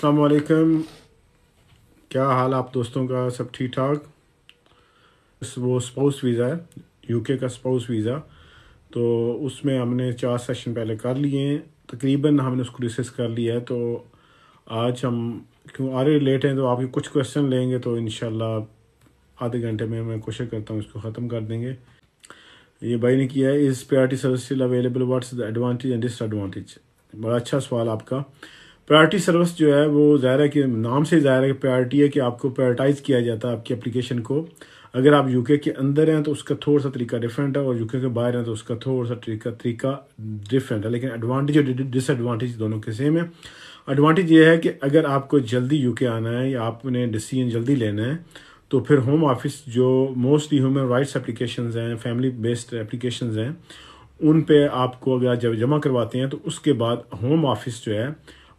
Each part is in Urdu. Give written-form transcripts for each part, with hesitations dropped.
السلام علیکم، کیا حال آپ دوستوں کا؟ سب ٹھیک ٹھاک؟ وہ اسپاؤس ویزا ہے، یو کے کا اسپاؤس ویزا، تو اس میں ہم نے 4 سیشن پہلے کر لیے ہیں، تقریباً ہم نے اس کو ڈسکس کر لیا ہے۔ تو آج ہم کیوں آ رہے لیٹ ہیں تو آپ کی کچھ کویشچن لیں گے، تو انشاءاللہ آدھے گھنٹے میں کوشش کرتا ہوں اس کو ختم کر دیں گے۔ یہ بھائی نے کیا ہے، is priority service still available, what's the advantage and disadvantage? بڑا اچھا سوال آپ کا۔ پرائرٹی سروس جو ہے وہ ظاہر ہے کہ نام سے ظاہر ہے کہ پرائرٹی ہے کہ آپ کو پرائرٹائز کیا جاتا ہے آپ کی اپلیکیشن کو۔ اگر آپ یو کے اندر ہیں تو اس کا تھوڑا سا طریقہ ڈفرینٹ ہے، اور یو کے باہر ہیں تو اس کا تھوڑا سا طریقہ ڈفرینٹ ہے، لیکن ایڈوانٹیج اور ڈس ایڈوانٹیج دونوں کے سیم ہے۔ ایڈوانٹیج یہ ہے کہ اگر آپ کو جلدی یو کے آنا ہے یا آپ نے ڈیسیژن جلدی لینا ہے تو پھر ہوم آفس جو موسٹلی ہیومن رائٹس اپلیکیشنز ہیں، فیملی بیسڈ اپلیکیشنز ہیں، ان پہ آپ کو اگر جب جمع کرواتے ہیں تو اس کے بعد ہوم آفس جو ہے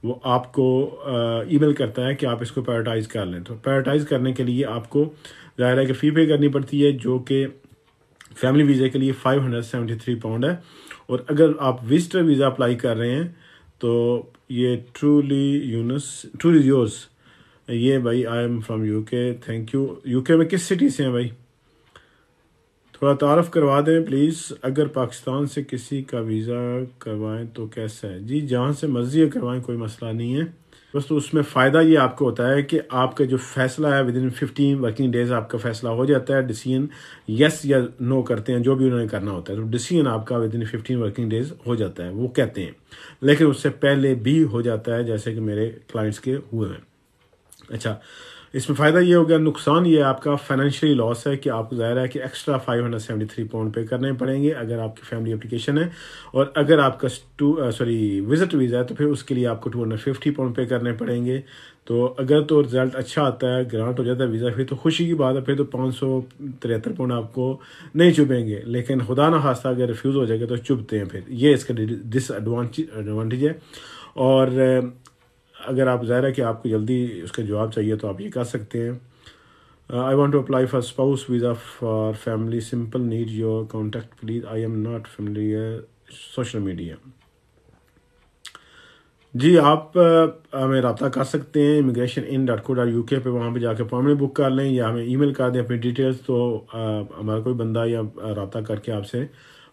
وہ آپ کو ای میل کرتا ہے کہ آپ اس کو پرائرٹائز کر لیں۔ تو پرائرٹائز کرنے کے لیے آپ کو ظاہر ہے کہ فی پے کرنی پڑتی ہے، جو کہ فیملی ویزے کے لیے 573 پاؤنڈ ہے، اور اگر آپ وزٹر ویزا اپلائی کر رہے ہیں تو یہ ٹرولی یورز، یہ بھائی آئی ایم فرام یو کے، تھینک یو۔ یو کے میں کس سٹی سے ہیں بھائی؟ تھوڑا تعارف کروا دیں پلیز۔ اگر پاکستان سے کسی کا ویزا کروائیں تو کیسا ہے؟ جی جہاں سے مرضی کروائیں، کوئی مسئلہ نہیں ہے، بس تو اس میں فائدہ یہ آپ کو ہوتا ہے کہ آپ کا جو فیصلہ ہے ود ان 15 ورکنگ ڈیز آپ کا فیصلہ ہو جاتا ہے، ڈیسیژن یس یا نو کرتے ہیں جو بھی انہوں نے کرنا ہوتا ہے، تو ڈیسیژن آپ کا ود ان 15 ورکنگ ڈیز ہو جاتا ہے، وہ کہتے ہیں، لیکن اس سے پہلے بھی ہو جاتا ہے جیسے کہ میرے کلائنٹس کے ہوئے ہیں۔ اچھا، اس میں فائدہ یہ ہو گیا، نقصان یہ آپ کا فائنینشلی لاس ہے کہ آپ کو ظاہر ہے کہ ایکسٹرا 573 پاؤنڈ پے کرنے پڑیں گے اگر آپ کی فیملی اپلیکیشن ہے، اور اگر آپ کا وزٹ ویزا ہے تو پھر اس کے لیے آپ کو 250 پاؤنڈ پے کرنے پڑیں گے۔ تو اگر تو رزلٹ اچھا آتا ہے، گرانٹ ہو جاتا ہے ویزا، پھر تو خوشی کی بات ہے، پھر تو 573 پاؤنڈ آپ کو نہیں چبھیں گے، لیکن خدا نہ خواستہ اگر ریفیوز ہو جائے گا تو چبھتے ہیں، پھر یہ اس کا ڈس ایڈوانٹیج ہے۔ اور اگر آپ ظاہر ہے کہ آپ کو جلدی اس کا جواب چاہیے تو آپ یہ کر سکتے ہیں۔ I want to apply for spouse visa for family, simple, need your contact please, I am not familiar social media. جی آپ ہمیں رابطہ کر سکتے ہیں immigration.in.co.uk پہ، وہاں پہ جا کے اپائنٹمنٹ بک کر لیں یا ہمیں ای میل کر دیں اپنی ڈیٹیلز، تو ہمارا کوئی بندہ یا رابطہ کر کے آپ سے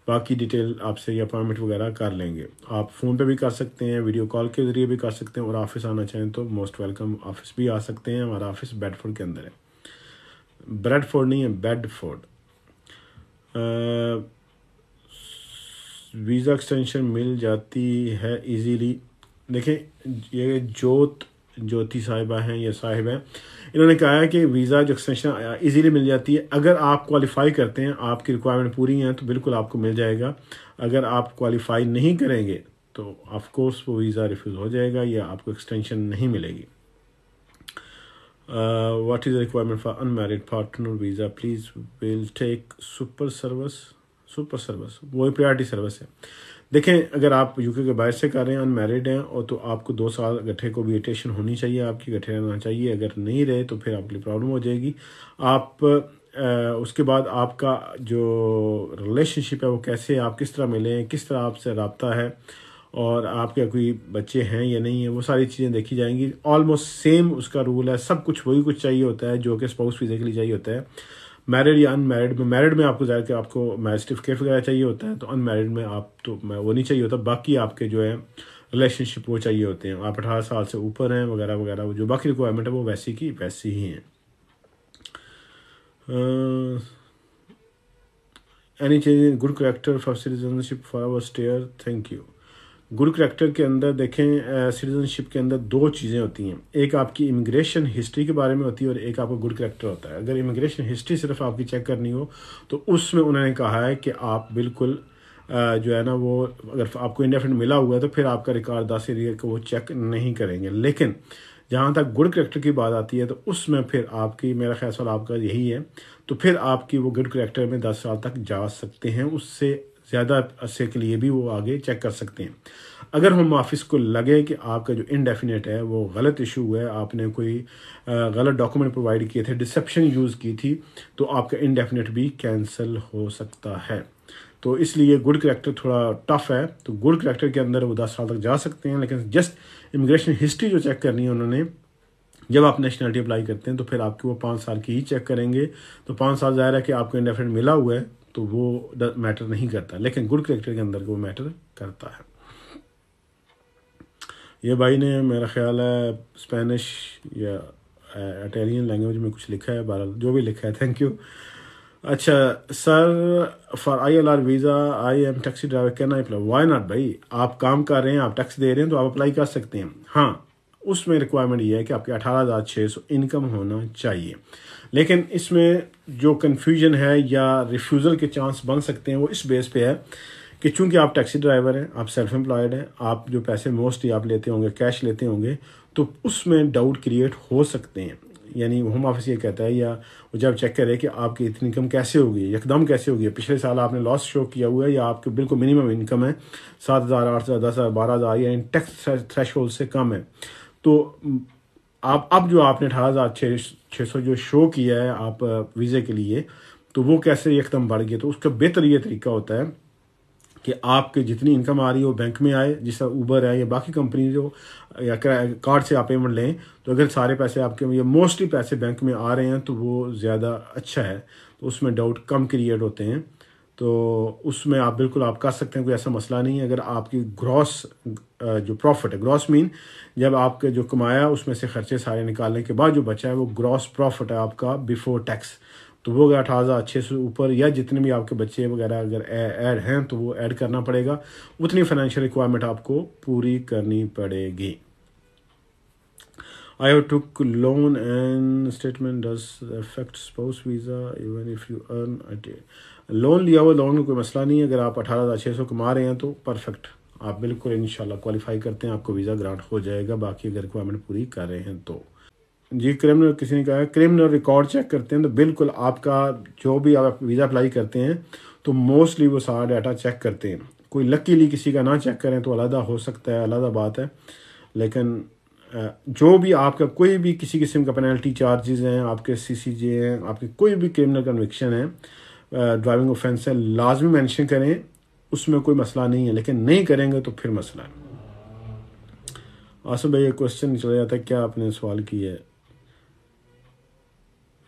باقی ڈیٹیل آپ سے یا اپائنٹمنٹ وغیرہ کر لیں گے۔ آپ فون پہ بھی کر سکتے ہیں، ویڈیو کال کے ذریعے بھی کر سکتے ہیں، اور آفس آنا چاہیں تو موسٹ ویلکم، آفس بھی آ سکتے ہیں۔ ہمارا آفس بیڈ فورڈ کے اندر ہے، بریڈ فورڈ نہیں ہے، بیڈ فورڈ۔ ویزا ایکسٹینشن مل جاتی ہے ایزیلی؟ دیکھیں، یہ جوتی صاحبہ ہیں یا صاحب ہیں، انہوں نے کہا ہے کہ ویزا جو ایکسٹینشن ایزیلی مل جاتی ہے اگر آپ کوالیفائی کرتے ہیں، آپ کی ریکوائرمنٹ پوری ہیں تو بالکل آپ کو مل جائے گا۔ اگر آپ کوالیفائی نہیں کریں گے تو آف کورس وہ ویزا ریفیوز ہو جائے گا یا آپ کو ایکسٹینشن نہیں ملے گی۔ What is requirement for in married partner visa please will take super service, وہی پریورٹی سروس ہے۔ دیکھیں، اگر آپ یو کے باہر سے کر رہے ہیں، ان میرڈ ہیں، اور تو آپ کو 2 سال گٹھے کو ویٹیشن ہونی چاہیے، آپ کی گٹھے رہنا چاہیے، اگر نہیں رہے تو پھر آپ کے لیے پرابلم ہو جائے گی۔ آپ اس کے بعد آپ کا جو ریلیشن شپ ہے وہ کیسے، آپ کس طرح ملے ہیں، کس طرح آپ سے رابطہ ہے، اور آپ کے کوئی بچے ہیں یا نہیں ہیں، وہ ساری چیزیں دیکھی جائیں گی۔ آلموسٹ سیم اس کا رول ہے، سب کچھ وہی کچھ چاہیے ہوتا ہے جو کہ اسپاؤس ویزا کے لیے چاہیے ہوتا ہے، میرڈ یا ان میرڈ میں۔ میرڈ میں آپ کو ظاہر کہ آپ کو میرج سرٹیفکیٹ وغیرہ چاہیے ہوتا ہے، تو ان میرڈ میں آپ تو وہ نہیں چاہیے ہوتا، باقی آپ کے جو ہے ریلیشن شپ وہ چاہیے ہوتے ہیں، آپ 18 سال سے اوپر ہیں وغیرہ وغیرہ، جو باقی ریکوائرمنٹ ہے وہ ویسی کی ویسی ہی ہیں۔ Any change good character for citizenship for our steer, thank you. Good character کے اندر دیکھیں، سٹیزن شپ کے اندر 2 چیزیں ہوتی ہیں، ایک آپ کی امیگریشن ہسٹری کے بارے میں ہوتی ہے، اور ایک آپ کا گڈ کریکٹر ہوتا ہے۔ اگر امیگریشن ہسٹری صرف آپ کی چیک کرنی ہو تو اس میں انہوں نے کہا ہے کہ آپ بالکل جو ہے نا وہ، اگر آپ کو انڈیفینٹ ملا ہوا ہے تو پھر آپ کا ریکارڈ 10 ایریا کو وہ چیک نہیں کریں گے، لیکن جہاں تک گڈ کریکٹر کی بات آتی ہے تو اس میں پھر آپ کی، میرا خیال آپ کا یہی ہے، تو پھر آپ کی وہ گڈ کریکٹر میں 10 سال تک جا سکتے ہیں، اس سے زیادہ عرصے کے لیے بھی وہ آگے چیک کر سکتے ہیں۔ اگر ہوم آفس کو لگے کہ آپ کا جو انڈیفینیٹ ہے وہ غلط ایشو ہے، آپ نے کوئی غلط ڈاکومنٹ پرووائڈ کیے تھے، ڈسیپشن یوز کی تھی، تو آپ کا انڈیفینیٹ بھی کینسل ہو سکتا ہے۔ تو اس لیے گڈ کریکٹر تھوڑا ٹف ہے. تو گڈ کریکٹر کے اندر وہ 10 سال تک جا سکتے ہیں، لیکن جسٹ امیگریشن ہسٹری جو چیک کرنی ہے انہوں نے جب آپ نیشنلٹی اپلائی کرتے ہیں تو پھر آپ کی وہ 5 سال کی ہی چیک کریں گے. تو 5 سال ظاہر ہے کہ آپ کو انڈیفینٹ ملا ہوا ہے تو وہ میٹر نہیں کرتا، لیکن گڈ کریکٹر کے اندر وہ میٹر کرتا ہے. یہ بھائی نے میرا خیال ہے اسپینش یا اٹیلین لینگویج میں کچھ لکھا ہے، بہرحال جو بھی لکھا ہے تھینک یو. اچھا sir, for ILR visa I am taxi driver can I apply? Why not بھائی، آپ کام کر رہے ہیں، آپ ٹیکس دے رہے ہیں تو آپ اپلائی کر سکتے ہیں. ہاں اس میں ریکوائرمنٹ یہ ہے کہ آپ کے 18,600 انکم ہونا چاہیے. لیکن اس میں جو کنفیوژن ہے یا ریفیوزل کے چانس بن سکتے ہیں وہ اس بیس پہ ہے کہ چونکہ آپ ٹیکسی ڈرائیور ہیں، آپ سیلف امپلائڈ ہیں، آپ جو پیسے موسٹلی آپ لیتے ہوں گے کیش لیتے ہوں گے، تو اس میں ڈاؤٹ کریٹ ہو سکتے ہیں. یعنی ہوم آفس یہ کہتا ہے یا وہ جب چیک کرے کہ آپ کی اتنی انکم کیسے ہوگی، یکدم کیسے ہوگی، پچھلے سال آپ نے لاس شو کیا ہوا ہے یا آپ کے بالکل منیمم انکم ہے 7,000 8,000 10,000 12,000 یعنی ٹیکس تھریش ہولڈ سے کم ہے. تو آپ اب جو آپ نے 18,600 جو شو کیا ہے آپ ویزے کے لیے، تو وہ کیسے یکدم بڑھ گئے. تو اس کا بہتر یہ طریقہ ہوتا ہے کہ آپ کے جتنی انکم آ رہی ہے وہ بینک میں آئے، جس طرح اوبر ہے یا باقی کمپنی جو یا کارڈ سے آپ پیمنٹ لیں، تو اگر سارے پیسے آپ کے یا موسٹلی پیسے بینک میں آ رہے ہیں تو وہ زیادہ اچھا ہے. تو اس میں ڈاؤٹ کم کریٹ ہوتے ہیں. تو اس میں آپ بالکل آپ کر سکتے ہیں، کوئی ایسا مسئلہ نہیں ہے. اگر آپ کی گراس جو پروفٹ ہے، گراس مین جب آپ کے جو کمایا اس میں سے خرچے سارے نکالنے کے بعد جو بچا ہے وہ گراس پروفٹ ہے آپ کا بیفور ٹیکس، تو وہ اگر 18,600 اوپر یا جتنے بھی آپ کے بچے وغیرہ اگر ایڈ ہیں تو وہ ایڈ کرنا پڑے گا. اتنی فائنینشیل ریکوائرمنٹ آپ کو پوری کرنی پڑے گی. I have took loan and statement does affect spouse visa even if you earn loan لیا ہوا لون میں کوئی مسئلہ نہیں ہے. اگر آپ 18,600 کما رہے ہیں تو پرفیکٹ، آپ بالکل انشاءاللہ کوالیفائی کرتے ہیں، آپ کو ویزا گرانٹ ہو جائے گا، باقی اگر ریکوائرمنٹ پوری کر رہے ہیں تو. جی کرمنل، کسی نے کہا ہے کرمنل ریکارڈ چیک کرتے ہیں تو بالکل آپ کا جو بھی آپ ویزا اپلائی کرتے ہیں تو موسٹلی وہ سارا ڈیٹا چیک کرتے ہیں. کوئی لکیلی کسی کا نہ چیک کریں تو علیحدہ ہو سکتا ہے، علیحدہ بات ہے. لیکن جو بھی آپ کا کوئی بھی کسی قسم کا پینلٹی چارجز ہیں، آپ کے CCJ ہیں، آپ کی کوئی بھی کرمنل کنوکشن ہے، ڈرائیونگ اوفینس ہے، لازمی مینشن کریں، اس میں کوئی مسئلہ نہیں ہے. لیکن نہیں کریں گے تو پھر مسئلہ ہے. آصف بھائی یہ کوشچن چلا جاتا ہے، کیا آپ نے سوال کیا ہے؟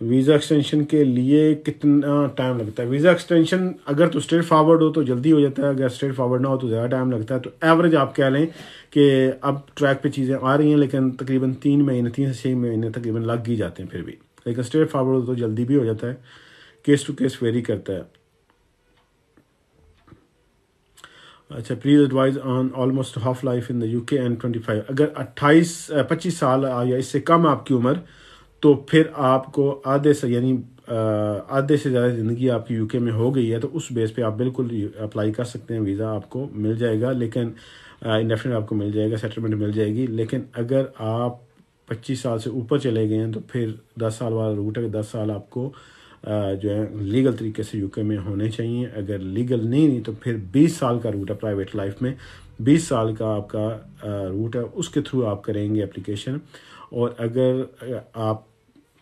ویزا ایکسٹینشن کے لیے کتنا ٹائم لگتا ہے؟ ویزا ایکسٹینشن اگر تو اسٹریٹ فارورڈ ہو تو جلدی ہو جاتا ہے، اگر اسٹریٹ فارورڈ نہ ہو تو زیادہ ٹائم لگتا ہے. تو ایوریج آپ کہہ لیں کہ اب ٹریک پہ چیزیں آ رہی ہیں، لیکن تقریباً 3 سے 6 مہینے تقریباً لگ ہی جاتے ہیں پھر بھی. لیکن اسٹریٹ فارورڈ ہو تو جلدی بھی ہو جاتا ہے، کیس ٹو کیس ویری کرتا ہے. اچھا، please advise on almost half life in the UK and 25. اگر 25 سال یا اس سے کم آپ کی عمر، تو پھر آپ کو آدھے سے یعنی آدھے سے زیادہ زندگی آپ کی UK میں ہو گئی ہے، تو اس بیس پہ آپ بالکل اپلائی کر سکتے ہیں، ویزا آپ کو مل جائے گا. لیکن انڈیفینٹ آپ کو مل جائے گا، سیٹلمنٹ مل جائے گی. لیکن اگر آپ 25 سال سے اوپر چلے گئے ہیں تو پھر 10 سال والا روٹ ہے کہ 10 سال آپ کو جو ہے لیگل طریقے سے UK میں ہونے چاہیے. اگر لیگل نہیں تو پھر 20 سال کا روٹ ہے پرائیویٹ لائف میں، 20 سال کا آپ کا روٹ ہے، اس کے تھرو آپ کریں گے اپلیکیشن. اور اگر آپ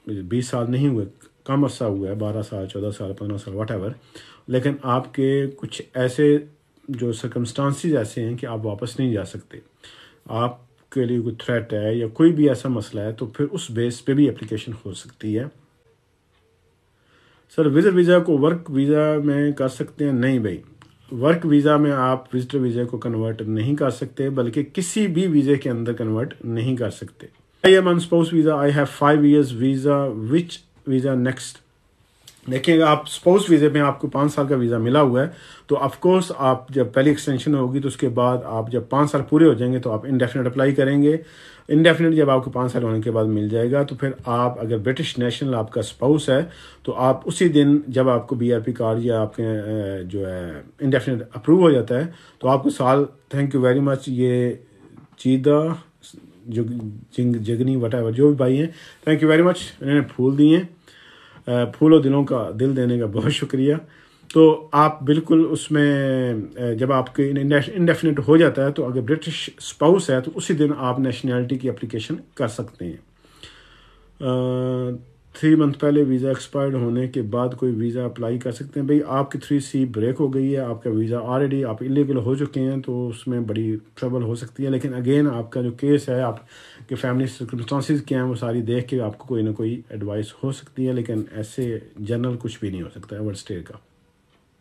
20 سال نہیں ہوئے، کم عرصہ ہوا ہے، 12 سال 14 سال 15 سال واٹ ایور، لیکن آپ کے کچھ ایسے جو سرکمسٹانسز ایسے ہیں کہ آپ واپس نہیں جا سکتے، آپ کے لیے کوئی تھریٹ ہے یا کوئی بھی ایسا مسئلہ ہے، تو پھر اس بیس پہ بھی اپلیکیشن ہو سکتی ہے. سر وزٹ ویزا کو ورک ویزا میں کر سکتے ہیں؟ نہیں بھائی، ورک ویزا میں آپ وزٹر ویزا کو کنورٹ نہیں کر سکتے، بلکہ کسی بھی ویزے کے اندر کنورٹ نہیں کر سکتے. I am on spouse visa. I have 5 years visa. Which visa next? دیکھیں آپ اسپاؤس ویزے میں آپ کو 5 سال کا ویزا ملا ہوا ہے، تو آف کورس آپ جب پہلی ایکسٹینشن ہوگی تو اس کے بعد آپ جب 5 سال پورے ہو جائیں گے تو آپ انڈیفینٹ اپلائی کریں گے. انڈیفینٹ جب آپ کو 5 سال ہونے کے بعد مل جائے گا تو پھر آپ اگر برٹش نیشنل آپ کا اسپاؤس ہے تو آپ اسی دن جب آپ کو BRP کارڈ یا آپ کے جو ہے انڈیفینٹ اپروو ہو جاتا ہے تو آپ کو سال. Thank you very much. یہ چیدہ جگنی وٹ ایور جو بھی بھائی ہیں، تھینک یو ویری مچ. انہوں نے پھول دیے ہیں، پھول و دلوں کا دل دینے کا بہت شکریہ. تو آپ بالکل اس میں جب آپ کے انڈیفینٹ ہو جاتا ہے تو اگر برٹش اسپاؤس ہے تو اسی دن آپ نیشنلٹی کی اپلیکیشن کر سکتے ہیں. 3 منتھ پہلے ویزا ایکسپائرڈ ہونے کے بعد کوئی ویزا اپلائی کر سکتے ہیں. بھئی آپ کی 3C بریک ہو گئی ہے, آپ کا ویزا آلریڈی آپ انلیگل ہو چکے ہیں, تو اس میں بڑی ٹربل ہو سکتی ہے. لیکن اگین آپ کا جو کیس ہے, آپ کے فیملی سرکمسٹانسز کیا ہیں, وہ ساری دیکھ کے آپ کو کوئی نہ کوئی ایڈوائس ہو سکتی ہے. لیکن ایسے جنرل کچھ بھی نہیں ہو سکتا ہے ورلڈ اسٹے کا.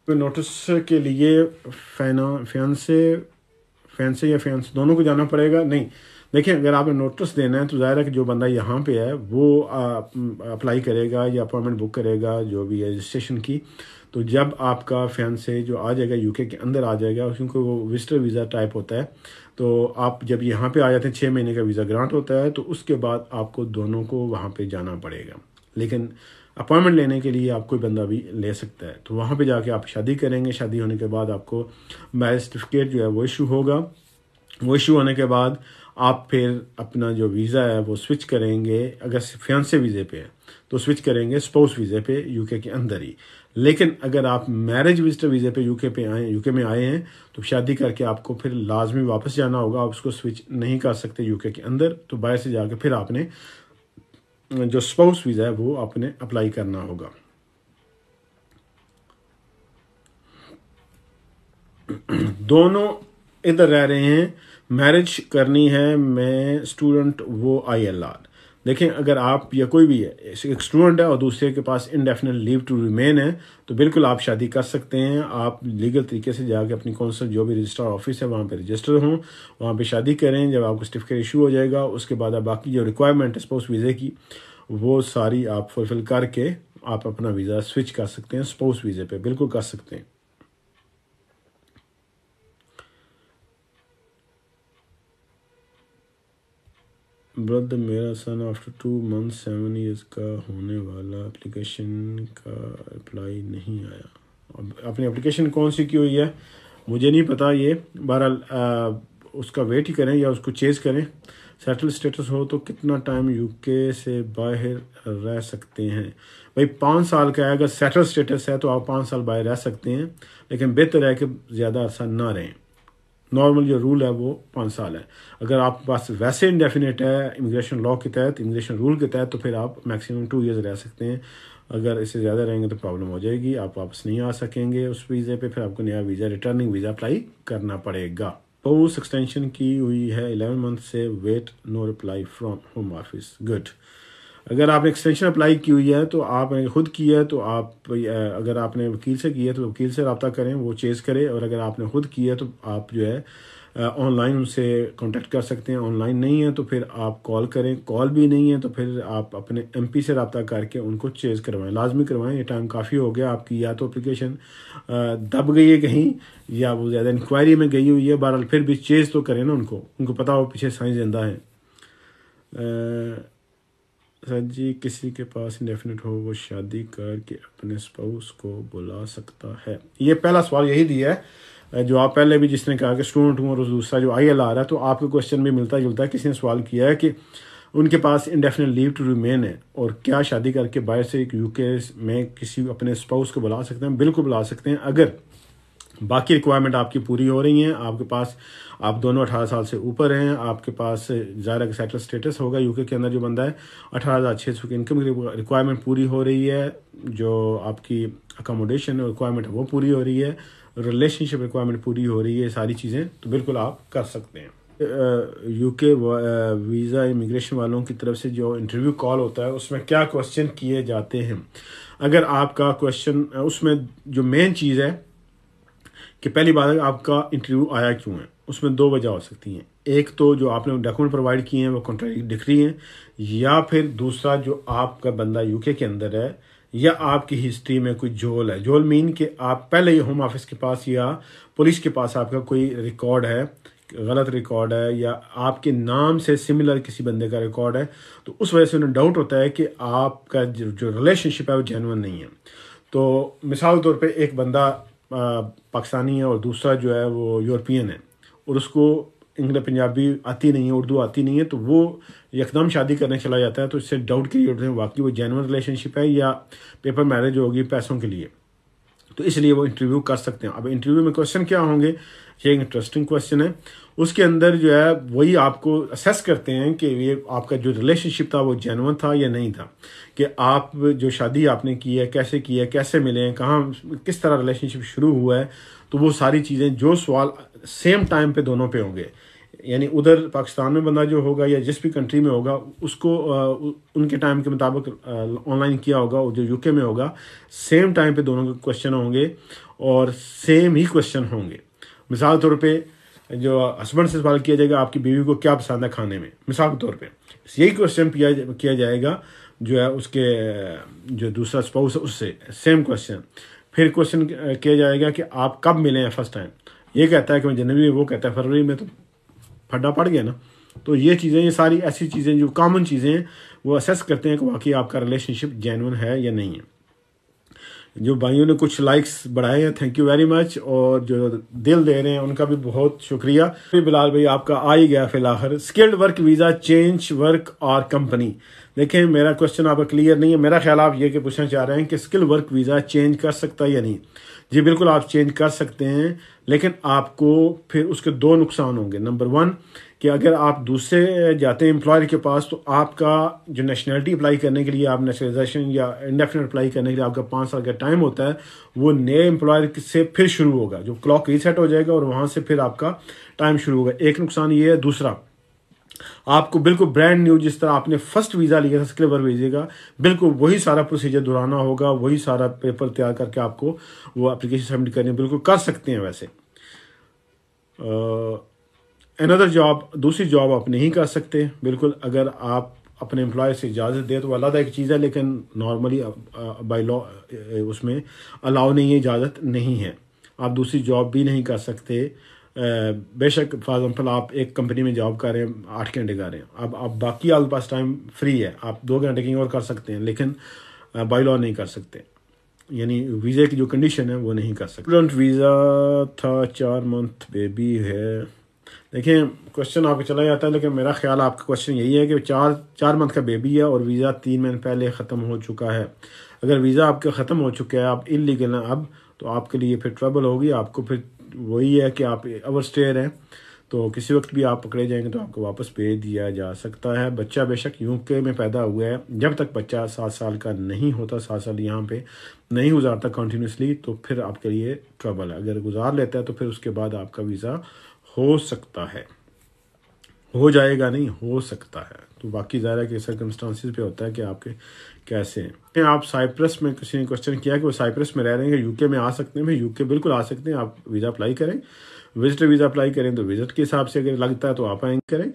نوٹس کے لیے فینسے یا فینس دونوں کو جانا پڑے گا؟ نہیں. دیکھیں, اگر آپ نے نوٹس دینا ہے تو ظاہر ہے کہ جو بندہ یہاں پہ ہے وہ اپلائی کرے گا یا اپوائنٹمنٹ بک کرے گا جو بھی ہے رجسٹریشن کی. تو جب آپ کا فینسے جو آ جائے گا یو کے اندر آ جائے گا, کیونکہ وہ وزٹر ویزا ٹائپ ہوتا ہے, تو آپ جب یہاں پہ آ جاتے ہیں 6 مہینے کا ویزا گرانٹ ہوتا ہے, تو اس کے بعد آپ کو دونوں کو وہاں پہ جانا پڑے گا. لیکن اپوائنٹمنٹ لینے کے لیے آپ کوئی بندہ بھی لے سکتا ہے. تو وہاں پہ جا کے آپ شادی کریں گے, شادی ہونے کے بعد آپ کو میرج سرٹیفکیٹ جو ہے وہ ایشو ہوگا. وہ ایشو ہونے کے بعد آپ پھر اپنا جو ویزا ہے وہ سوئچ کریں گے. اگر فیانسے ویزے پہ ہے تو سوئچ کریں گے سپوس ویزے پہ یو کے اندر ہی. لیکن اگر آپ میرج وزٹر ویزے پہ یو کے میں آئے ہیں تو شادی کر کے آپ کو پھر لازمی واپس جانا ہوگا. آپ اس کو سوئچ نہیں کر سکتے یو کے اندر, تو باہر سے جا کے پھر آپ نے جو سپاؤس ویزا ہے وہ آپ نے اپلائی کرنا ہوگا. دونوں ادھر رہ رہے ہیں, میرج کرنی ہے, میں اسٹوڈنٹ وہ ILR. دیکھیں, اگر آپ یا کوئی بھی ہے ایک اسٹوڈنٹ ہے اور دوسرے کے پاس انڈیفینٹ لیو ٹو ریمین ہے, تو بالکل آپ شادی کر سکتے ہیں. آپ لیگل طریقے سے جا کے اپنی کونسل جو بھی رجسٹرار آفس ہے وہاں پہ رجسٹر ہوں, وہاں پہ شادی کریں. جب آپ کو سرٹیفکیٹ ایشو ہو جائے گا اس کے بعد آپ باقی جو ریکوائرمنٹ ہے سپوس ویزے کی وہ ساری آپ فلفل کر کے آپ اپنا ویزا سوئچ کر سکتے ہیں سپوس ویزے پہ, بالکل کر سکتے ہیں. برد میرا سن آفٹر 2 months 7 years کا ہونے والا, اپلیکیشن کا اپلائی نہیں آیا. اپنی اپلیکیشن کون سی کی ہوئی ہے مجھے نہیں پتا. یہ بہرحال اس کا ویٹ ہی کریں یا اس کو چیز کریں. سیٹل اسٹیٹس ہو تو کتنا ٹائم یو کے سے باہر رہ سکتے ہیں؟ بھائی 5 سال کا ہے. اگر سیٹل اسٹیٹس ہے تو آپ 5 سال باہر رہ سکتے ہیں, لیکن بہتر ہے کہ زیادہ عرصہ نہ رہیں. نارمل جو رول ہے وہ 5 سال ہے. اگر آپ کے پاس ویسے انڈیفینیٹ ہے امیگریشن لاء کے تحت, امیگریشن رول کے تحت, تو پھر آپ میکسیمم 2 years رہ سکتے ہیں. اگر اس سے زیادہ رہیں گے تو پرابلم ہو جائے گی, آپ واپس نہیں آ سکیں گے اس ویزے پہ. پھر آپ کو نیا ویزا, ریٹرننگ ویزا اپلائی کرنا پڑے گا. پوسٹ ایکسٹینشن کی ہوئی ہے 11 months سے, wait no reply from home office. Good. اگر آپ نے ایکسٹینشن اپلائی کی ہوئی ہے تو آپ نے خود کی ہے تو آپ, اگر آپ نے وکیل سے کی ہے تو وکیل سے رابطہ کریں, وہ چیز کرے. اور اگر آپ نے خود کی ہے تو آپ جو ہے آن لائن ان سے کانٹیکٹ کر سکتے ہیں. آن لائن نہیں ہے تو پھر آپ کال کریں. کال بھی نہیں ہے تو پھر آپ اپنے MP سے رابطہ کر کے ان کو چیز کروائیں, لازمی کروائیں. یہ ٹائم کافی ہو گیا آپ کی, یا تو اپلیکیشن دب گئی ہے کہیں یا وہ زیادہ انکوائری میں گئی ہوئی ہے. بہرحال پھر بھی چیز تو کریں نا ان کو پتا ہو پیچھے سائن زندہ ہے. سر جی, کسی کے پاس انڈیفینٹ ہو وہ شادی کر کے اپنے اسپاؤس کو بلا سکتا ہے؟ یہ پہلا سوال یہی دیا ہے جو آپ پہلے بھی جس نے کہا کہ اسٹوڈنٹ ہوں, اور دوسرا جو ILR ہے. تو آپ کا کوشچن بھی ملتا جلتا ہے. کسی نے سوال کیا ہے کہ ان کے پاس انڈیفینٹ لیو ٹو ریمین ہے اور کیا شادی کر کے باہر سے یو کے میں کسی اپنے اسپاؤس کو بلا سکتے ہیں؟ بالکل بلا سکتے ہیں, اگر باقی ریکوائرمنٹ آپ کی پوری ہو رہی ہیں. آپ کے پاس, آپ دونوں 18 سال سے اوپر ہیں, آپ کے پاس ظاہر ہے سیٹل اسٹیٹس ہوگا یو کے اندر جو بندہ ہے, 18,600 کی انکم ریکوائرمنٹ پوری ہو رہی ہے, جو آپ کی اکاموڈیشن ریکوائرمنٹ وہ پوری ہو رہی ہے, ریلیشن شپ ریکوائرمنٹ پوری ہو رہی ہے, ساری چیزیں, تو بالکل آپ کر سکتے ہیں. یو کے ویزا امیگریشن والوں کی طرف سے جو انٹرویو کال ہوتا ہے اس میں کیا کوشچن کیے جاتے ہیں؟ اگر آپ کا کوشچن, اس میں جو مین چیز ہے کہ پہلی بات ہے آپ کا انٹرویو آیا کیوں ہے. اس میں 2 وجہ ہو سکتی ہیں. ایک تو جو آپ نے ڈاکومنٹ پرووائڈ کیے ہیں وہ کنٹراری دکھ رہی ہیں, یا پھر دوسرا جو آپ کا بندہ یو کے اندر ہے یا آپ کی ہسٹری میں کوئی جول ہے. جول مین کہ آپ پہلے ہی ہوم آفس کے پاس یا پولیس کے پاس آپ کا کوئی ریکارڈ ہے, غلط ریکارڈ ہے, یا آپ کے نام سے سملر کسی بندے کا ریکارڈ ہے, تو اس وجہ سے انہیں ڈاؤٹ ہوتا ہے کہ آپ کا جو ریلیشن شپ ہے وہ جینوئن نہیں ہے. تو مثال کے طور پہ ایک بندہ پاکستانی ہے اور دوسرا جو ہے وہ یورپین ہے, اور اس کو انگلش پنجابی آتی نہیں ہے, اردو آتی نہیں ہے, تو وہ یکدم شادی کرنے چلا جاتا ہے. تو اس سے ڈاؤٹ کریٹ ہوتے ہیں واقعی وہ جینوئن ریلیشن شپ ہے یا پیپر میرج ہوگی پیسوں کے لیے. تو اس لیے وہ انٹرویو کر سکتے ہیں. اب انٹرویو میں کوشچن کیا ہوں گے یہ ایک انٹرسٹنگ کویشچن ہے. اس کے اندر جو ہے وہی آپ کو اسیس کرتے ہیں کہ یہ آپ کا جو ریلیشن شپ تھا وہ جینون تھا یا نہیں تھا, کہ آپ جو شادی آپ نے کی ہے کیسے ملے ہیں, کہاں کس طرح ریلیشن شپ شروع ہوا ہے. تو وہ ساری چیزیں جو سوال سیم ٹائم پہ دونوں پہ ہوں گے, یعنی ادھر پاکستان میں بندہ جو ہوگا یا جس بھی کنٹری میں ہوگا اس کو ان کے ٹائم کے مطابق آن لائن کیا ہوگا, جو یو کے میں ہوگا سیم ٹائم پہ دونوں کے کویشچن ہوں گے اور سیم ہی کویشچن ہوں گے. مثال طور پہ جو ہسبینڈ سے سوال کیا جائے گا آپ کی بیوی کو کیا پسند ہے کھانے میں, مثال کے طور پہ یہی کویشچن کیا جائے گا جو ہے اس کے جو دوسرا اسپاؤس ہے اس سے سیم کویشچن. پھر کویشچن کیا جائے گا کہ آپ کب ملے ہیں فرسٹ ٹائم, یہ کہتا ہے کہ میں جنوری میں, وہ کہتا ہے فروری میں, تو پھڈا پڑ گیا نا. تو یہ چیزیں, یہ ساری ایسی چیزیں جو کامن چیزیں ہیں وہ اسیس کرتے ہیں کہ واقعی آپ کا ریلیشن شپ جینون ہے یا نہیں ہے. جو بھائیوں نے کچھ لائکس بڑھائے ہیں تھینک یو ویری مچ, اور جو دل دے رہے ہیں ان کا بھی بہت شکریہ. بلال بھائی آپ کا آ ہی گیا فی الآخر. Skilled work visa change work اور کمپنی. دیکھیں میرا کویشچن آپ کا کلیئر نہیں ہے, میرا خیال آپ یہ کہ پوچھنا چاہ رہے ہیں کہ اسکل ورک ویزا چینج کر سکتا ہے یا نہیں. جی بالکل آپ چینج کر سکتے ہیں, لیکن آپ کو پھر اس کے دو نقصان ہوں گے. نمبر 1 کہ اگر آپ دوسرے جاتے ہیں امپلائر کے پاس تو آپ کا جو نیشنلٹی اپلائی کرنے کے لیے, آپ نیشنلائزیشن یا انڈیفینٹ اپلائی کرنے کے لیے آپ کا 5 سال کا ٹائم ہوتا ہے, وہ نئے امپلائر سے پھر شروع ہوگا, جو کلاک ریسیٹ ہو جائے گا اور وہاں سے پھر آپ کا ٹائم شروع ہوگا. ایک نقصان یہ ہے. دوسرا آپ کو بالکل برانڈ نیو جس طرح آپ نے فرسٹ ویزا لیا تھا اسکل ورک ویزے کا, بالکل وہی سارا پروسیجر دہرانا ہوگا, وہی سارا پیپر تیار کر کے آپ کو وہ اپلیکیشن سبمٹ کرنی, بالکل کر سکتے ہیں. ویسے اندر جاب, دوسری جاب آپ نہیں کر سکتے بالکل, اگر آپ اپنے امپلائر سے اجازت دے تو علیحدہ ایک چیز ہے, لیکن نارملی بائی لا اس میں الاؤ نہیں ہے, اجازت نہیں ہے. آپ دوسری جاب بھی نہیں کر سکتے. بے شک فار ایگزامپل آپ ایک کمپنی میں جاب کر رہے ہیں 8 گھنٹے کر رہے ہیں, اب آپ باقی آپ کے پاس ٹائم فری ہے, آپ 2 گھنٹے کہیں اور کر سکتے ہیں, لیکن بائی لا نہیں کر سکتے, یعنی ویزے کی جو کنڈیشن ہے وہ نہیں کر سکتے. اسٹوڈنٹ ویزا تھا 4 منتھ بیبی ہے. دیکھیں کویشچن آپ کو چلا جاتا ہے, لیکن میرا خیال آپ کا کویشچن یہی ہے کہ 4 منتھ کا بیبی ہے اور ویزا 3 مہینے پہلے ختم ہو چکا ہے. اگر ویزا آپ کا ختم ہو چکا ہے, آپ انلیگل ہیں اب, تو آپ کے لیے پھر ٹربل ہوگی. آپ کو پھر وہی ہے کہ آپ اوور اسٹیئر ہیں, تو کسی وقت بھی آپ پکڑے جائیں گے تو آپ کو واپس بھیج دیا جا سکتا ہے. بچہ بے شک یو کے میں پیدا ہوا ہے, جب تک بچہ 7 سال کا نہیں ہوتا, 7 سال یہاں پہ نہیں گزارتا کنٹینیوسلی, تو پھر آپ کے لیے ٹربل ہے. اگر گزار لیتا ہے تو پھر اس کے بعد آپ کا ویزا ہو سکتا ہے, ہو جائے گا نہیں, ہو سکتا ہے. تو باقی ظاہر ہے کہ سرکمسٹانسز پہ ہوتا ہے کہ آپ کے کیسے ہیں. آپ سائپرس میں, کسی نے کویشچن کیا کہ وہ سائپرس میں رہ رہے ہیں کہ یو کے میں آ سکتے ہیں. بھائی یو کے بالکل آ سکتے ہیں, آپ ویزا اپلائی کریں, وزٹر ویزا اپلائی کریں تو وزٹ کے حساب سے اگر لگتا ہے تو آپ آئیں گے کریں,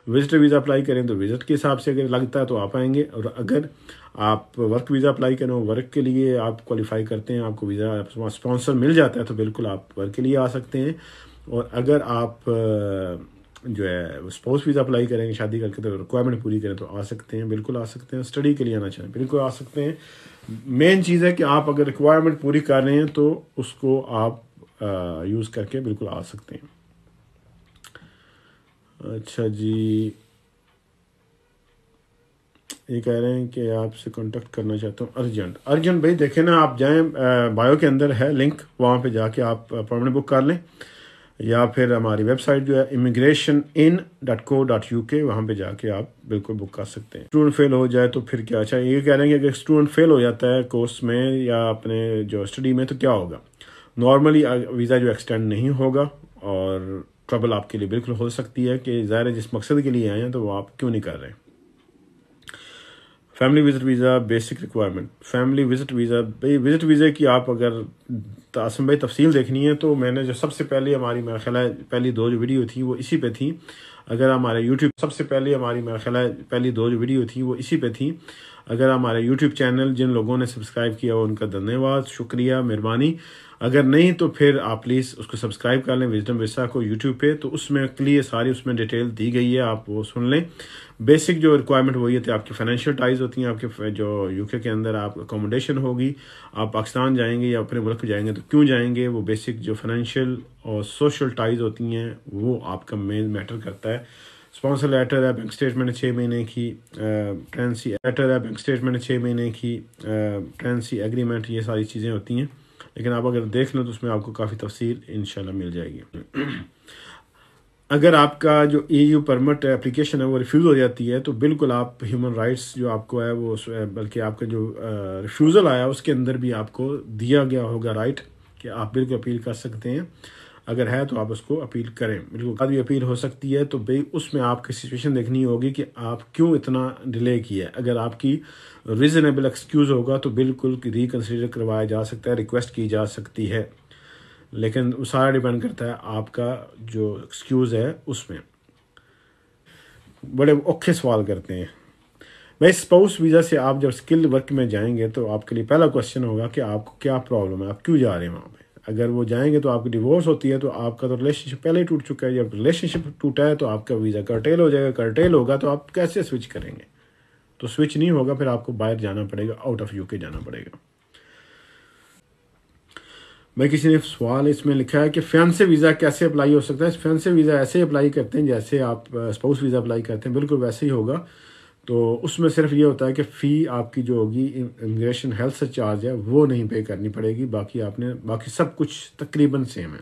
وزٹر ویزا اپلائی کریں تو وزٹ کے حساب سے اگر لگتا ہے تو آپ آئیں گے. اور اگر آپ ورک ویزا اپلائی کریں, ورک کے لیے آپ کوالیفائی کرتے ہیں, آپ کو ویزا اسپانسر مل جاتا ہے, تو بالکل آپ ورک کے لیے آ سکتے ہیں. اور اگر آپ جو ہے اسپاؤس ویزا اپلائی کریں گے شادی کر کے, تو ریکوائرمنٹ پوری کریں تو آ سکتے ہیں, بالکل آ سکتے ہیں. اسٹڈی کے لیے آنا چاہیں بالکل آ سکتے ہیں. مین چیز ہے کہ آپ اگر ریکوائرمنٹ پوری کر رہے ہیں تو اس کو آپ یوز کر کے بالکل آ سکتے ہیں. اچھا جی, یہ کہہ رہے ہیں کہ آپ سے کانٹیکٹ کرنا چاہتا ہوں ارجنٹ. بھائی دیکھیں نا, آپ جائیں بایو کے اندر ہے لنک, وہاں پہ جا کے آپ اپائنٹمنٹ بک کر لیں, یا پھر ہماری ویب سائٹ جو ہے immigration.in.co.uk, وہاں پہ جا کے آپ بالکل بک کر سکتے ہیں. اسٹوڈنٹ فیل ہو جائے تو پھر کیا, اچھا یہ کہہ رہے ہیں کہ اگر اسٹوڈنٹ فیل ہو جاتا ہے کورس میں یا اپنے جو اسٹڈی میں, تو کیا ہوگا. نارملی ویزا جو ایکسٹینڈ نہیں ہوگا, اور ٹربل آپ کے لیے بالکل ہو سکتی ہے کہ ظاہر ہے جس مقصد کے لیے آئے ہیں تو وہ آپ کیوں نہیں کر رہے ہیں. Family visit visa basic requirement. Family visit visa, بھائی وزٹ ویزے کی آپ اگر آسم بھائی تفصیل دیکھنی ہے تو میں نے جو سب سے پہلے ہماری میرا خیال ہے پہلی 2 جو ویڈیو تھی وہ اسی پہ تھی. اگر ہمارے یوٹیوب سب سے پہلے ہماری میرا خیال ہے پہلی 2 جو ویڈیو تھی وہ اسی پہ تھی. اگر ہمارے یوٹیوب چینل جن لوگوں نے سبسکرائب کیا وہ ان کا دھنیہ واد, شکریہ, مہربانی. اگر نہیں تو پھر آپ پلیز اس کو سبسکرائب کر لیں, وزڈم ویسا کو یوٹیوب پہ, تو اس میں کلیئر ساری اس میں ڈیٹیل دی گئی ہے, آپ وہ سن لیں. بیسک جو ریکوائرمنٹ وہ یہ تھے, آپ کی فائنینشیل ٹائز ہوتی ہیں, آپ کے جو یو کے اندر آپ اکوموڈیشن ہوگی, آپ پاکستان جائیں گے یا اپنے ملک جائیں گے تو کیوں جائیں گے, وہ بیسک جو فائنینشیل اور سوشل ٹائز ہوتی ہیں وہ آپ کا مین میٹر کرتا ہے. اسپانسر لیٹر ہے, بینک اسٹیٹمنٹ 6 مہینے کی, ٹرینسی لیٹر ہے, بینک اسٹیٹمنٹ 6 مہینے کی, ٹرینسی ایگریمنٹ, یہ ساری چیزیں ہوتی ہیں. لیکن آپ اگر دیکھ لیں تو اس میں آپ کو کافی تفصیل انشاءاللہ مل جائے گی۔ اگر آپ کا جو EU پرمٹ اپلیکیشن ہے وہ ریفیوز ہو جاتی ہے تو بالکل آپ ہیومن رائٹس جو آپ کو ہے وہ بلکہ آپ کا جو ریفیوزل آیا اس کے اندر بھی آپ کو دیا گیا ہوگا رائٹ کہ آپ بالکل اپیل کر سکتے ہیں، اگر ہے تو آپ اس کو اپیل کریں، بالکل بھی اپیل ہو سکتی ہے۔ تو بھائی اس میں آپ کی سچویشن دیکھنی ہوگی کہ آپ کیوں اتنا ڈیلے کیا ہے۔ اگر آپ کی ریزنیبل ایکسکیوز ہوگا تو بالکل ریکنسیڈر کروایا جا سکتا ہے، ریکویسٹ کی جا سکتی ہے، لیکن وہ سارا ڈیپینڈ کرتا ہے آپ کا جو ایکسکیوز ہے اس میں۔ بڑے اوکھے سوال کرتے ہیں بھائی اسپاؤس ویزا سے آپ جب اسکل ورک میں جائیں گے تو آپ کے لیے پہلا کوشچن ہوگا کہ آپ کو کیا پرابلم ہے، آپ کیوں جا رہے ہیں وہاں پہ۔ اگر وہ جائیں گے تو آپ کی ڈیورس ہوتی ہے تو آپ کا تو ریلیشن شپ پہلے ہی ٹوٹ چکا ہے، جب ریلیشن شپ ٹوٹا ہے تو آپ کا ویزا کرٹیل ہو جائے گا، کرٹیل ہوگا تو آپ کیسے سوئچ کریں گے؟ تو سوئچ نہیں ہوگا، پھر آپ کو باہر جانا پڑے گا، آؤٹ آف UK جانا پڑے گا۔ بھائی کسی نے سوال اس میں لکھا ہے کہ فینسے ویزا کیسے اپلائی ہو سکتا ہے؟ فینسے ویزا ایسے اپلائی کرتے ہیں جیسے آپ اسپاؤس ویزا اپلائی کرتے ہیں، بالکل ویسے ہی ہوگا۔ تو اس میں صرف یہ ہوتا ہے کہ فی آپ کی جو ہوگی امیگریشن ہیلتھ سے چارج ہے وہ نہیں پے کرنی پڑے گی، باقی سب کچھ تقریباً سیم ہے۔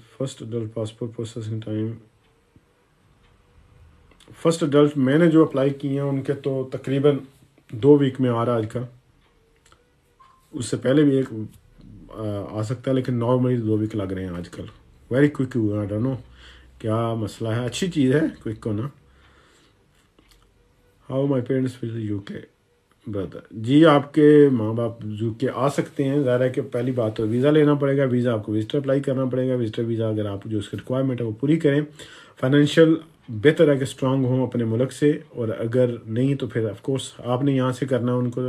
First adult passport processing time, first adult میں نے جو اپلائی کیے ہیں ان کے تو تقریباً 2 ویک میں آ رہا آج کا، اس سے پہلے بھی ایک آ سکتا ہے، لیکن نارملی 2 ویک لگ رہے ہیں آج کل۔ ویری کوئک ہوا، آئی ڈونٹ نو کیا مسئلہ ہے، اچھی چیز ہے کوئک ہونا۔ How my parents visit UK brother, جی آپ کے ماں باپ UK آ سکتے ہیں، ظاہر ہے کہ پہلی بات تو ویزا لینا پڑے گا، ویزا آپ کو وزٹر اپلائی کرنا پڑے گا، وزٹر ویزا اگر آپ جو اس کی ریکوائرمنٹ ہے وہ پوری کریں، فائنینشیل بہتر ہے کہ اسٹرانگ ہوں اپنے ملک سے، اور اگر نہیں تو پھر آف کورس آپ نے یہاں سے کرنا ان کو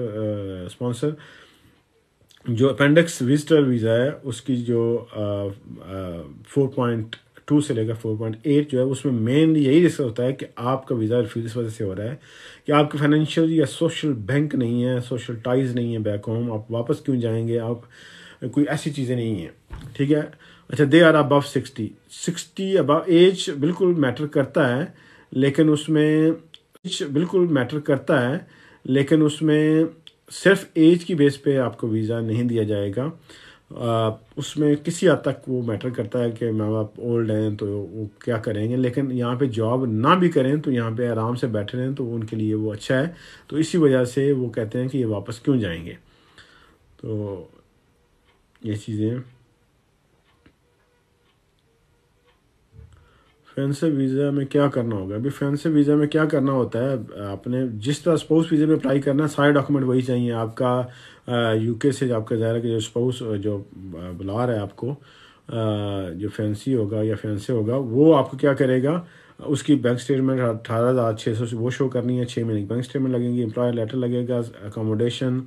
اسپانسر۔ جو اپینڈکس وزٹر ویزا ہے اس کی جو 4.2 سے لے کر 4.8 جو ہے اس میں مینلی یہی رسک ہوتا ہے کہ آپ کا ویزا ریفیوز اس وجہ سے ہو رہا ہے کہ آپ کے فائنینشیل یا سوشل بینک نہیں ہے، سوشل ٹائز نہیں ہے بیک ہوم، آپ واپس کیوں جائیں گے، آپ کوئی ایسی چیزیں نہیں ہیں، ٹھیک ہے۔ اچھا they are above 60 above age بالکل میٹر کرتا ہے، لیکن اس میں صرف ایج کی بیس پہ آپ کو ویزا نہیں دیا جائے گا، اس میں کسی حد تک وہ میٹر کرتا ہے کہ ماں باپ اولڈ ہیں تو وہ کیا کریں گے، لیکن یہاں پہ جاب نہ بھی کریں تو یہاں پہ آرام سے بیٹھے رہیں تو ان کے لیے وہ اچھا ہے، تو اسی وجہ سے وہ کہتے ہیں کہ یہ واپس کیوں جائیں گے۔ تو یہ چیزیں ہیں۔ فینسے ویزا میں کیا کرنا ہوگا؟ ابھی فینسے ویزا میں کیا کرنا ہوتا ہے، آپ نے جس طرح اسپاؤس ویزا میں اپلائی کرنا ہے سارے ڈاکومنٹ وہی چاہیے آپ کا۔ UK سے آپ کا ظاہر ہے کہ جو اسپاؤس جو بلا رہا ہے آپ کو، جو فینسی ہوگا یا فینسے ہوگا، وہ آپ کو کیا کرے گا، اس کی بینک اسٹیٹمنٹ 18,600 سے وہ شو کرنی ہے، 6 مہینے کی بینک اسٹیٹمنٹ لگیں گی، امپلائر لیٹر لگے گا، اکاموڈیشن،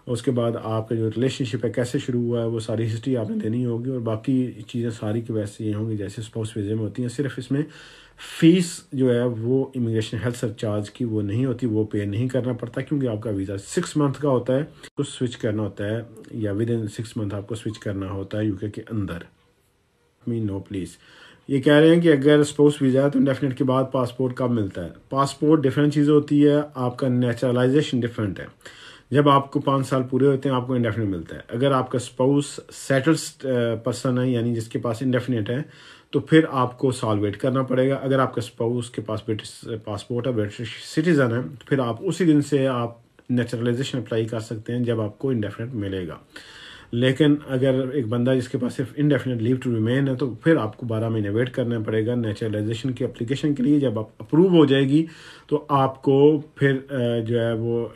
اس کے بعد آپ کا جو ریلیشن شپ ہے کیسے شروع ہوا ہے وہ ساری ہسٹری آپ نے دینی ہوگی، اور باقی چیزیں ساری کی ویسے یہ ہوں گی جیسے اسپاؤس ویزے میں ہوتی ہیں، صرف اس میں فیس جو ہے وہ امیگریشن ہیلتھ سرچارج کی وہ نہیں ہوتی، وہ پے نہیں کرنا پڑتا کیونکہ آپ کا ویزا 6 منتھ کا ہوتا ہے، تو سوئچ کرنا ہوتا ہے یا ود ان 6 منتھ آپ کو سوئچ کرنا ہوتا ہے UK کے اندر۔ نو پلیز، یہ کہہ رہے ہیں کہ اگر اسپاؤس ویزا ہے تو انڈیفینٹ کے بعد پاسپورٹ کب ملتا ہے؟ پاسپورٹ ڈفرینٹ چیز ہوتی ہے، آپ کا نیچرلائزیشن ڈفرینٹ ہے۔ جب آپ کو 5 سال پورے ہوتے ہیں آپ کو انڈیفینٹ ملتا ہے۔ اگر آپ کا اسپاؤس سیٹلڈ پرسن ہے یعنی جس کے پاس انڈیفینٹ ہے تو پھر آپ کو سال ویٹ کرنا پڑے گا۔ اگر آپ کا اسپاؤس کے پاس برٹش پاسپورٹ ہے، برٹش سٹیزن ہے، تو پھر آپ اسی دن سے آپ نیچرلائزیشن اپلائی کر سکتے ہیں جب آپ کو انڈیفینٹ ملے گا۔ لیکن اگر ایک بندہ جس کے پاس صرف انڈیفینٹ لیو ٹو ریمین ہے تو پھر آپ کو 12 مہینے ویٹ کرنا پڑے گا نیچرلائزیشن کی اپلیکیشن کے لیے۔ جب آپ اپروو ہو جائے گی تو آپ کو پھر جو ہے وہ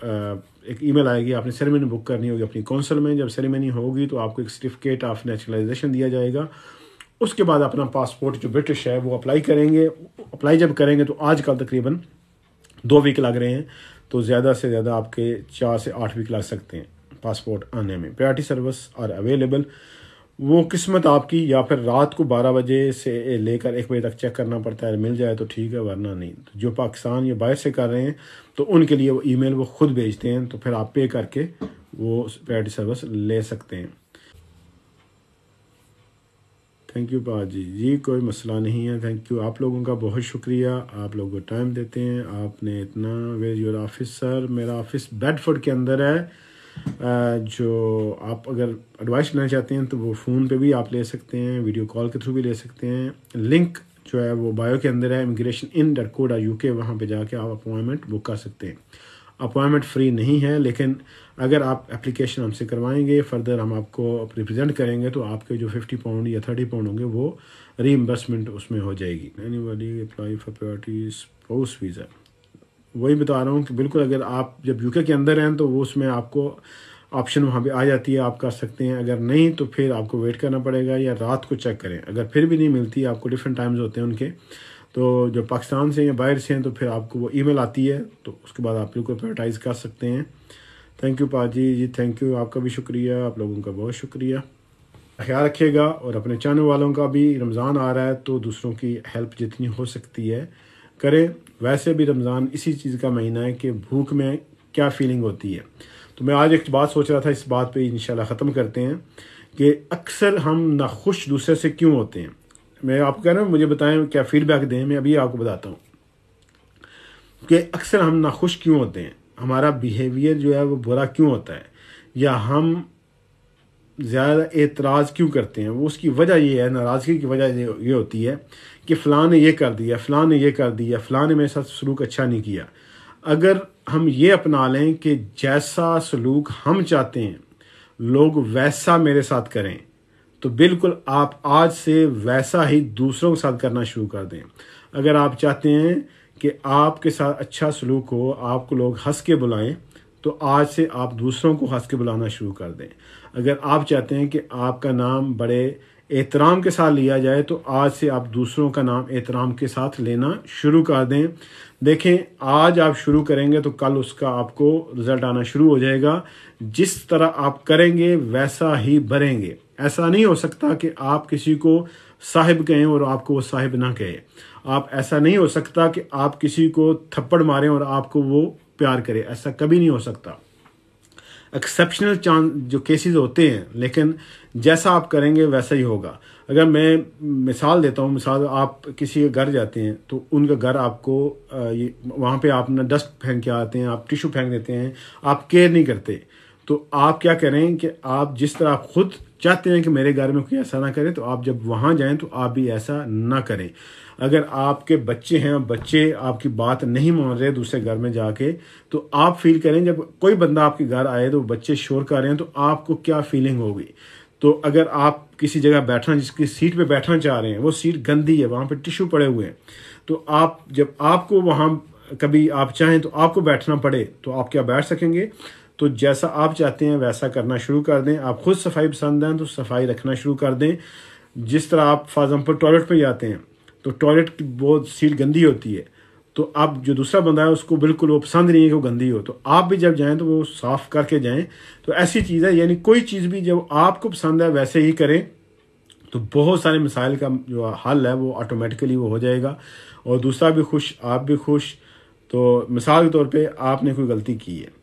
ایک ای میل آئے گی، آپ نے سیریمنی بک کرنی ہوگی اپنی کونسل میں، جب سیریمنی ہوگی تو آپ کو ایک سرٹیفکیٹ آف نیچرلائزیشن دیا جائے گا، اس کے بعد اپنا پاسپورٹ جو برٹش ہے وہ اپلائی کریں گے۔ اپلائی جب کریں گے تو آج کل تقریباً 2 ویک لگ رہے ہیں، تو زیادہ سے زیادہ آپ کے 4 سے 8 ویک لگ سکتے ہیں پاسپورٹ آنے میں۔ پریورٹی سروس آر اویلیبل، وہ قسمت آپ کی، یا پھر رات کو 12 بجے سے لے کر 1 بجے تک چیک کرنا پڑتا ہے، مل جائے تو ٹھیک ہے ورنہ نہیں۔ جو پاکستان یا باہر سے کر رہے ہیں تو ان کے لیے وہ ای میل وہ خود بھیجتے ہیں، تو پھر آپ پے کر کے وہ پریورٹی سروس لے سکتے ہیں۔ تھینک یو پا جی کوئی مسئلہ نہیں ہے، تھینک یو، آپ لوگوں کا بہت شکریہ، آپ لوگ ٹائم دیتے ہیں، آپ نے اتنا۔ Where your office? سر میرا آفس بیڈ فورڈ کے اندر ہے، جو آپ اگر ایڈوائس لینا چاہتے ہیں تو وہ فون پہ بھی آپ لے سکتے ہیں, ویڈیو کال کے تھرو بھی لے سکتے ہیں. لنک جو ہے وہ بایو کے اندر ہے, immigration.in.co.uk, وہاں پہ جا کے آپ اپوائنٹمنٹ بک کر سکتے ہیں. اپوائنٹمنٹ فری نہیں ہے, لیکن اگر آپ اپلیکیشن ہم سے کروائیں گے, فردر ہم آپ کو ریپرزینٹ کریں گے, تو آپ کے جو 50 پاؤنڈ یا 30 پاؤنڈ ہوں گے وہ ری امبرسمنٹ اس میں ہو جائے گی. Any apply for priority spouse visa, وہی بتا رہا ہوں کہ بالکل اگر آپ جب یو کے اندر ہیں تو وہ اس میں آپ کو آپشن وہاں پہ آ جاتی ہے, آپ کر سکتے ہیں. اگر نہیں تو پھر آپ کو ویٹ کرنا پڑے گا, یا رات کو چیک کریں. اگر پھر بھی نہیں ملتی, آپ کو ڈفرینٹ ٹائمز ہوتے ہیں ان کے, تو جو پاکستان سے یا باہر سے ہیں تو پھر آپ کو وہ ای میل آتی ہے, تو اس کے بعد آپ بالکل پرائورٹائز کر سکتے ہیں. تھینک یو پاجی جی, تھینک یو, آپ کا بھی شکریہ, آپ لوگوں کا بہت شکریہ. خیال رکھیے گا, اور اپنے چاہنے والوں کا بھی. رمضان آ رہا ہے تو دوسروں کی ہیلپ جتنی ہو سکتی ہے کریں. ویسے بھی رمضان اسی چیز کا مہینہ ہے کہ بھوک میں کیا فیلنگ ہوتی ہے. تو میں آج ایک بات سوچ رہا تھا, اس بات پہ انشاءاللہ ختم کرتے ہیں, کہ اکثر ہم ناخوش دوسرے سے کیوں ہوتے ہیں. میں آپ کو کہہ رہا ہوں, مجھے بتائیں کیا فیڈ بیک دیں, میں ابھی آپ کو بتاتا ہوں کہ اکثر ہم ناخوش کیوں ہوتے ہیں, ہمارا بیہیویئر جو ہے وہ برا کیوں ہوتا ہے, یا ہم زیادہ اعتراض کیوں کرتے ہیں. وہ اس کی وجہ یہ ہے, ناراضگی کی وجہ یہ ہوتی ہے کہ فلاں نے یہ کر دیا, فلاں نے یہ کر دیا, فلاں نے میرے ساتھ سلوک اچھا نہیں کیا. اگر ہم یہ اپنا لیں کہ جیسا سلوک ہم چاہتے ہیں لوگ ویسا میرے ساتھ کریں, تو بالکل آپ آج سے ویسا ہی دوسروں کے ساتھ کرنا شروع کر دیں. اگر آپ چاہتے ہیں کہ آپ کے ساتھ اچھا سلوک ہو, آپ کو لوگ ہنس کے بلائیں, تو آج سے آپ دوسروں کو ہنس کے بلانا شروع کر دیں. اگر آپ چاہتے ہیں کہ آپ کا نام بڑے احترام کے ساتھ لیا جائے, تو آج سے آپ دوسروں کا نام احترام کے ساتھ لینا شروع کر دیں. دیکھیں, آج آپ شروع کریں گے تو کل اس کا آپ کو رزلٹ آنا شروع ہو جائے گا. جس طرح آپ کریں گے ویسا ہی بھریں گے. ایسا نہیں ہو سکتا کہ آپ کسی کو صاحب کہیں اور آپ کو وہ صاحب نہ کہے. آپ ایسا نہیں ہو سکتا کہ آپ کسی کو تھپڑ ماریں اور آپ کو وہ پیار کرے. ایسا کبھی نہیں ہو سکتا. ایکسیپشنل جو کیسز ہوتے ہیں, لیکن جیسا آپ کریں گے ویسا ہی ہوگا. اگر میں مثال دیتا ہوں, مثال آپ کسی کے گھر جاتے ہیں تو ان کا گھر آپ کو وہاں پہ آپ نے ڈسٹ پھینک کے آتے ہیں, آپ ٹیشو پھینک دیتے ہیں, آپ کیئر نہیں کرتے. تو آپ کیا کریں کہ آپ جس طرح خود چاہتے ہیں کہ میرے گھر میں کوئی ایسا نہ کرے, تو آپ جب وہاں جائیں تو آپ بھی ایسا نہ کریں. اگر آپ کے بچے ہیں, بچے آپ کی بات نہیں مان رہے دوسرے گھر میں جا کے, تو آپ فیل کریں جب کوئی بندہ آپ کے گھر آئے تو بچے شور کر رہے ہیں, تو آپ کو کیا فیلنگ ہوگی. تو اگر آپ کسی جگہ بیٹھنا, جس کی سیٹ پہ بیٹھنا چاہ رہے ہیں, وہ سیٹ گندی ہے, وہاں پہ ٹیشو پڑے ہوئے ہیں, تو آپ جب آپ کو وہاں کبھی آپ چاہیں تو آپ کو بیٹھنا پڑے, تو آپ کیا بیٹھ سکیں گے. تو جیسا آپ چاہتے ہیں ویسا کرنا شروع کر دیں. آپ خود صفائی پسند ہیں تو صفائی رکھنا شروع کر دیں. جس طرح آپ فار ایگزامپل ٹوائلٹ پہ جاتے ہیں تو ٹوائلٹ کی بہت سیٹ گندی ہوتی ہے, تو اب جو دوسرا بندہ ہے اس کو بالکل وہ پسند نہیں ہے کہ وہ گندی ہو, تو آپ بھی جب جائیں تو وہ صاف کر کے جائیں. تو ایسی چیز ہے, یعنی کوئی چیز بھی جب آپ کو پسند ہے ویسے ہی کریں, تو بہت سارے مسائل کا جو حل ہے وہ آٹومیٹیکلی وہ ہو جائے گا, اور دوسرا بھی خوش, آپ بھی خوش. تو مثال کے طور پہ آپ نے کوئی غلطی کی ہے,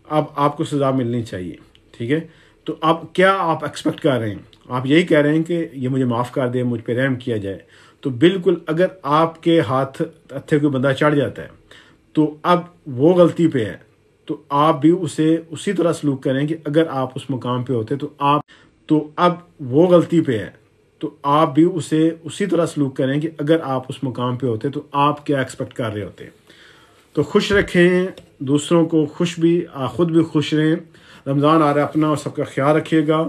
اب آپ کو سزا ملنی چاہیے, ٹھیک ہے. تو اب کیا آپ ایکسپیکٹ کر رہے ہیں, آپ یہی کہہ رہے ہیں کہ یہ مجھے معاف کر دے, مجھ پہ رحم کیا جائے. تو بالکل اگر آپ کے ہاتھ ہتھے کوئی بندہ چڑھ جاتا ہے, تو اب وہ غلطی پہ ہے, تو آپ بھی اسے اسی طرح سلوک کریں کہ اگر آپ اس مقام پہ ہوتے تو اب وہ غلطی پہ ہے, تو آپ بھی اسے اسی طرح سلوک کریں کہ اگر آپ اس مقام پہ ہوتے تو آپ کیا ایکسپیکٹ کر رہے ہوتے. تو خوش رکھیں دوسروں کو, خوش بھی خود بھی خوش رہیں. رمضان آ رہا ہے, اپنا اور سب کا خیال رکھیے گا.